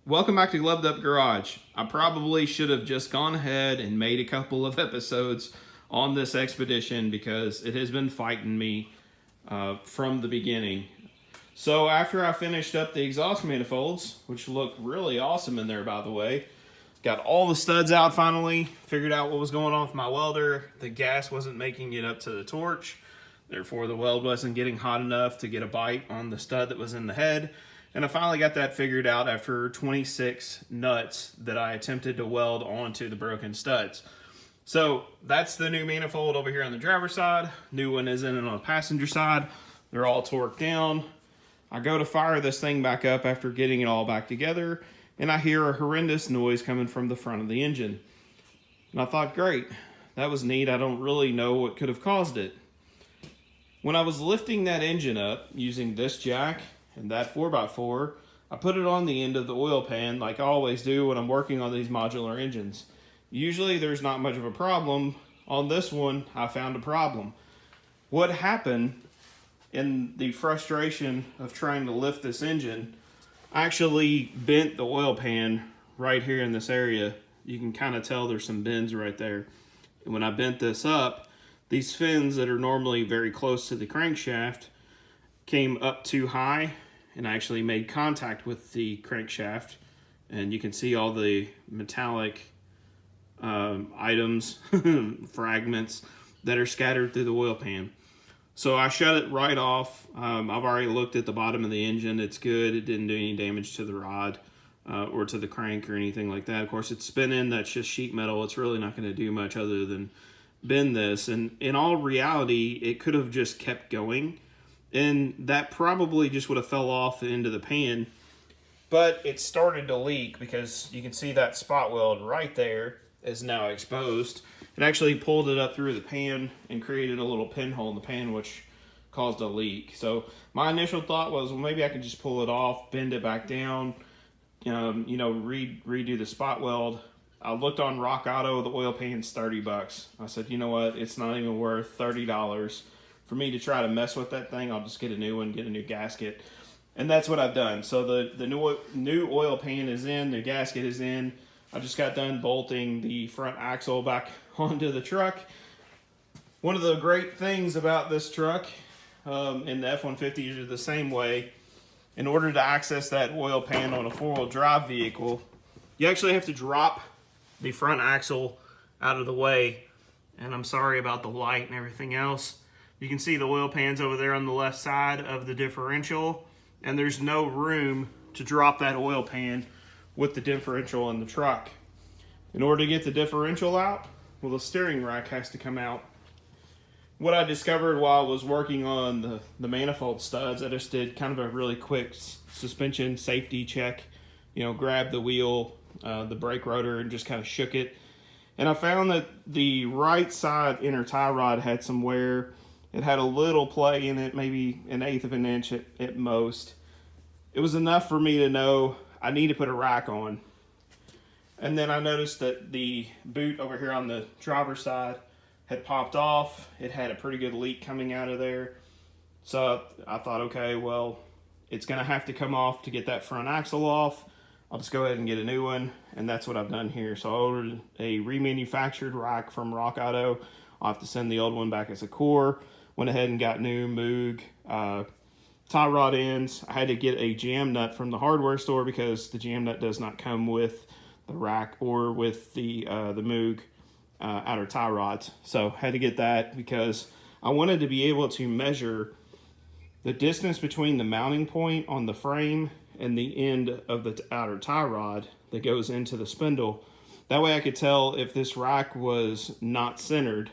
Welcome back to GlovedUp Garage. I probably should have just gone ahead and made a couple of episodes on this expedition because it has been fighting me from the beginning. So after I finished up the exhaust manifolds, which look really awesome in there by the way, got all the studs out finally, figured out what was going on with my welder. The gas wasn't making it up to the torch, therefore the weld wasn't getting hot enough to get a bite on the stud that was in the head. And I finally got that figured out after 26 nuts that I attempted to weld onto the broken studs. So that's the new manifold over here on the driver's side. New one is in it on the passenger side. They're all torqued down. I go to fire this thing back up after getting it all back together, and I hear a horrendous noise coming from the front of the engine. And I thought, great, that was neat. I don't really know what could have caused it. When I was lifting that engine up using this jack and that 4x4, I put it on the end of the oil pan like I always do when I'm working on these modular engines. Usually there's not much of a problem. On this one, I found a problem. What happened in the frustration of trying to lift this engine, I actually bent the oil pan right here in this area. You can kind of tell there's some bends right there. And when I bent this up, these fins that are normally very close to the crankshaft came up too high and actually made contact with the crankshaft. And you can see all the metallic items, fragments that are scattered through the oil pan. So I shut it right off. I've already looked at the bottom of the engine. It's good. It didn't do any damage to the rod or to the crank or anything like that. Of course, it's spinning. That's just sheet metal. It's really not going to do much other than bend this. And in all reality, it could have just kept going, and that probably just would have fell off into the pan. But it started to leak because you can see that spot weld right there is now exposed. It actually pulled it up through the pan and created a little pinhole in the pan, which caused a leak. So my initial thought was, well, maybe I could just pull it off, bend it back down, redo the spot weld. I looked on Rock Auto, the oil pan's $30. I said, you know what, it's not even worth $30 for me to try to mess with that thing. I'll just get a new one, get a new gasket. And that's what I've done. So the new oil pan is in, the gasket is in. I just got done bolting the front axle back onto the truck. One of the great things about this truck, and the F-150s are the same way, in order to access that oil pan on a four-wheel drive vehicle, you actually have to drop the front axle out of the way. And I'm sorry about the light and everything else. You can see the oil pan's over there on the left side of the differential, and there's no room to drop that oil pan with the differential in the truck. In order to get the differential out, well, the steering rack has to come out. What I discovered while I was working on the manifold studs, I just did kind of a really quick suspension safety check. Grabbed the wheel, the brake rotor, and just kind of shook it. And I found that the right side inner tie rod had some wear. It had a little play in it, maybe 1/8 of an inch at most. It was enough for me to know I need to put a rack on. And then I noticed that the boot over here on the driver's side had popped off. It had a pretty good leak coming out of there. So I thought, okay, well, it's gonna have to come off to get that front axle off. I'll just go ahead and get a new one, and that's what I've done here. So I ordered a remanufactured rack from Rock Auto. I'll have to send the old one back as a core. Went ahead and got new Moog tie rod ends. I had to get a jam nut from the hardware store because the jam nut does not come with the rack or with the Moog outer tie rods. So had to get that because I wanted to be able to measure the distance between the mounting point on the frame and the end of the outer tie rod that goes into the spindle. That way I could tell if this rack was not centered.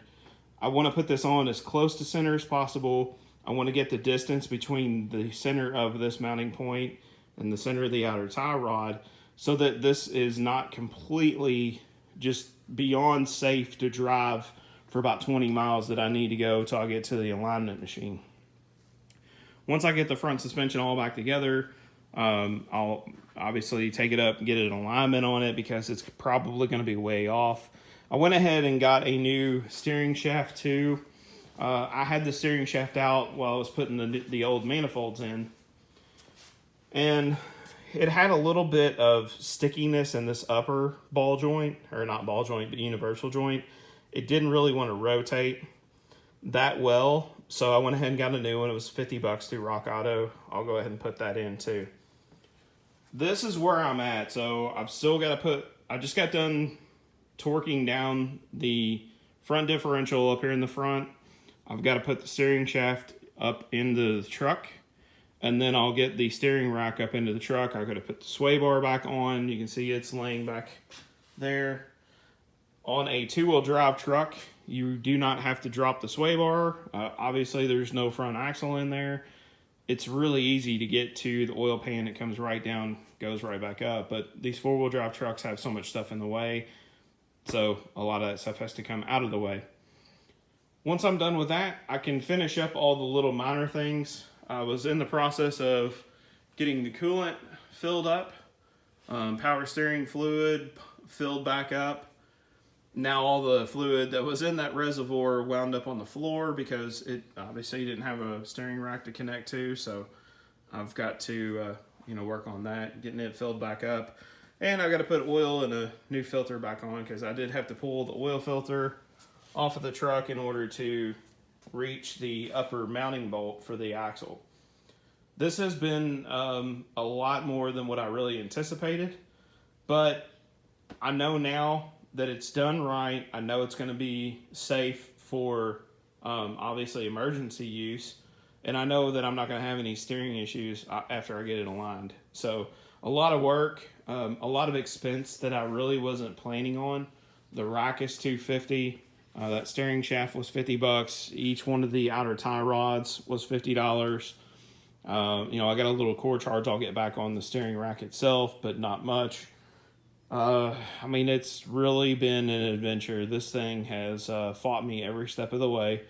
I want to put this on as close to center as possible. I want to get the distance between the center of this mounting point and the center of the outer tie rod so that this is not completely just beyond safe to drive for about 20 miles that I need to go till I get to the alignment machine. Once I get the front suspension all back together, I'll obviously take it up and get an alignment on it because it's probably going to be way off. I went ahead and got a new steering shaft too. I had the steering shaft out while I was putting the old manifolds in. And it had a little bit of stickiness in this upper ball joint, or not ball joint, but universal joint. It didn't really want to rotate that well, so I went ahead and got a new one. It was $50 through Rock Auto. I'll go ahead and put that in too. This is where I'm at. So I've still got to I just got done torquing down the front differential up here in the front. I've got to put the steering shaft up into the truck, and then I'll get the steering rack up into the truck. I've got to put the sway bar back on. You can see it's laying back there. On a two-wheel drive truck, you do not have to drop the sway bar. Obviously, there's no front axle in there. It's really easy to get to the oil pan. It comes right down, goes right back up. But these four-wheel drive trucks have so much stuff in the way, so a lot of that stuff has to come out of the way. Once I'm done with that, I can finish up all the little minor things. I was in the process of getting the coolant filled up, power steering fluid filled back up. Now all the fluid that was in that reservoir wound up on the floor because it obviously didn't have a steering rack to connect to, so I've got to work on that, getting it filled back up. And I've got to put oil and a new filter back on because I did have to pull the oil filter off of the truck in order to reach the upper mounting bolt for the axle. This has been a lot more than what I really anticipated, but I know now that it's done right. I know it's going to be safe for obviously emergency use, and I know that I'm not going to have any steering issues after I get it aligned. So a lot of work, a lot of expense that I really wasn't planning on. The rack is $250. That steering shaft was $50. Each one of the outer tie rods was $50. I got a little core charge I'll get back on the steering rack itself, but not much. It's really been an adventure. This thing has fought me every step of the way.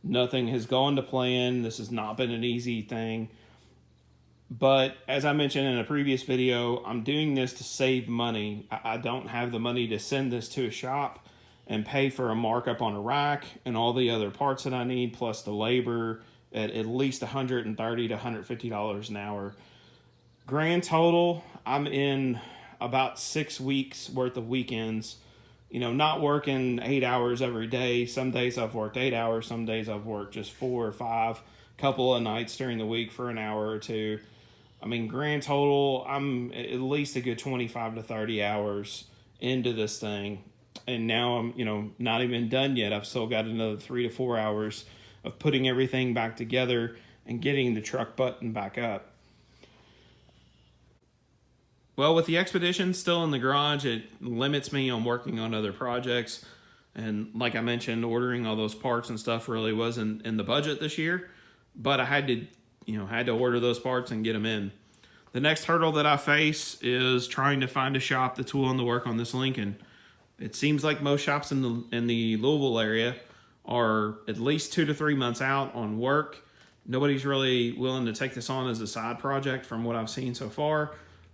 Nothing has gone to plan. This has not been an easy thing. But as I mentioned in a previous video, I'm doing this to save money. I don't have the money to send this to a shop and pay for a markup on a rack and all the other parts that I need, plus the labor at least $130 to $150 an hour. Grand total, I'm in about 6 weeks worth of weekends, not working 8 hours every day. Some days I've worked 8 hours. Some days I've worked just 4 or 5, couple of nights during the week for an hour or two. Grand total, I'm at least a good 25 to 30 hours into this thing. And now I'm, not even done yet. I've still got another 3 to 4 hours of putting everything back together and getting the truck button back up. Well, with the Expedition still in the garage, it limits me on working on other projects. And like I mentioned, ordering all those parts and stuff really wasn't in the budget this year. But I had to order those parts and get them in. The next hurdle that I face is trying to find a shop that's willing to work on this Lincoln. It seems like most shops in the Louisville area are at least 2 to 3 months out on work. Nobody's really willing to take this on as a side project from what I've seen so far. A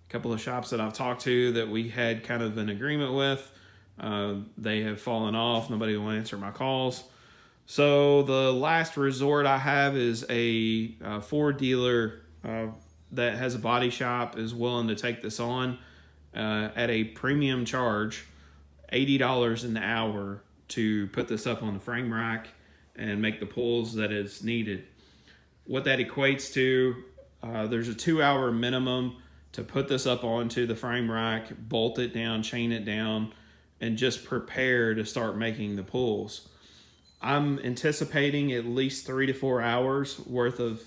couple of shops that I've talked to that we had kind of an agreement with, they have fallen off. Nobody will answer my calls. So the last resort I have is a Ford dealer that has a body shop is willing to take this on at a premium charge, $80 an hour to put this up on the frame rack and make the pulls that is needed. What that equates to, there's a 2-hour minimum to put this up onto the frame rack, bolt it down, chain it down, and just prepare to start making the pulls. I'm anticipating at least 3 to 4 hours worth of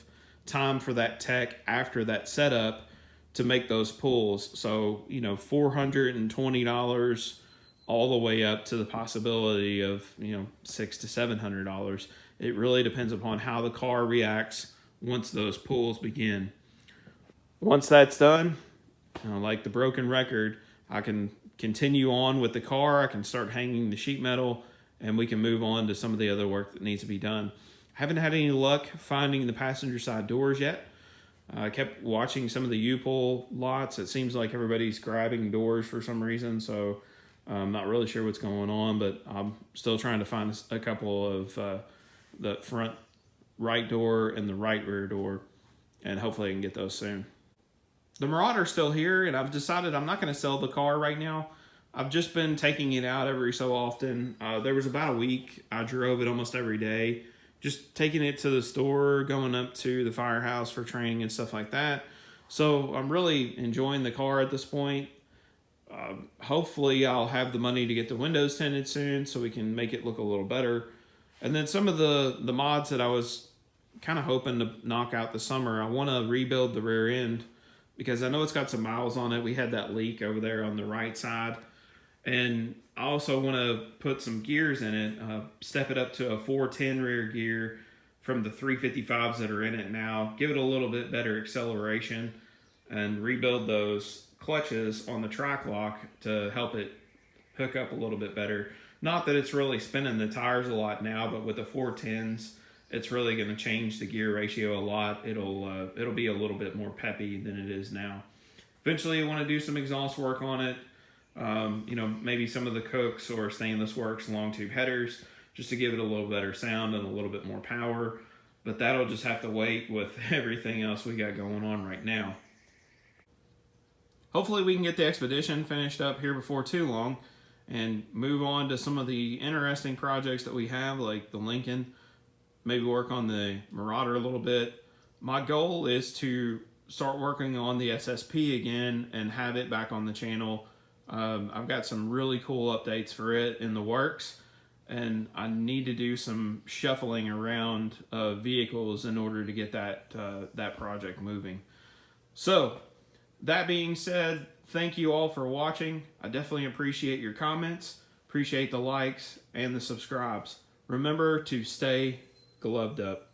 time for that tech after that setup to make those pulls. So, $420 all the way up to the possibility of, $600 to $700. It really depends upon how the car reacts once those pulls begin. Once that's done, like the broken record, I can continue on with the car. I can start hanging the sheet metal, and we can move on to some of the other work that needs to be done. I haven't had any luck finding the passenger side doors yet. I kept watching some of the U-Pull lots. It seems like everybody's grabbing doors for some reason, so I'm not really sure what's going on, but I'm still trying to find a couple of the front right door and the right rear door, and hopefully I can get those soon. the Marauder's still here, and I've decided I'm not going to sell the car right now. I've just been taking it out every so often. There was about a week I drove it almost every day, just taking it to the store, going up to the firehouse for training and stuff like that. So I'm really enjoying the car at this point. Hopefully I'll have the money to get the windows tinted soon so we can make it look a little better. And then some of the mods that I was kind of hoping to knock out this summer, I want to rebuild the rear end because I know it's got some miles on it. We had that leak over there on the right side. And I also want to put some gears in it, step it up to a 410 rear gear from the 355s that are in it now, give it a little bit better acceleration, and rebuild those clutches on the track lock to help it hook up a little bit better. Not that it's really spinning the tires a lot now, but with the 410s, it's really going to change the gear ratio a lot. It'll be a little bit more peppy than it is now. Eventually, I want to do some exhaust work on it. Maybe some of the Cooks or Stainless Works long tube headers just to give it a little better sound and a little bit more power. But that'll just have to wait with everything else we got going on right now. Hopefully we can get the Expedition finished up here before too long and move on to some of the interesting projects that we have, like the Lincoln, maybe work on the Marauder a little bit. My goal is to start working on the SSP again and have it back on the channel. I've got some really cool updates for it in the works, and I need to do some shuffling around vehicles in order to get that project moving. So, that being said, thank you all for watching. I definitely appreciate your comments, appreciate the likes and the subscribes. Remember to stay gloved up.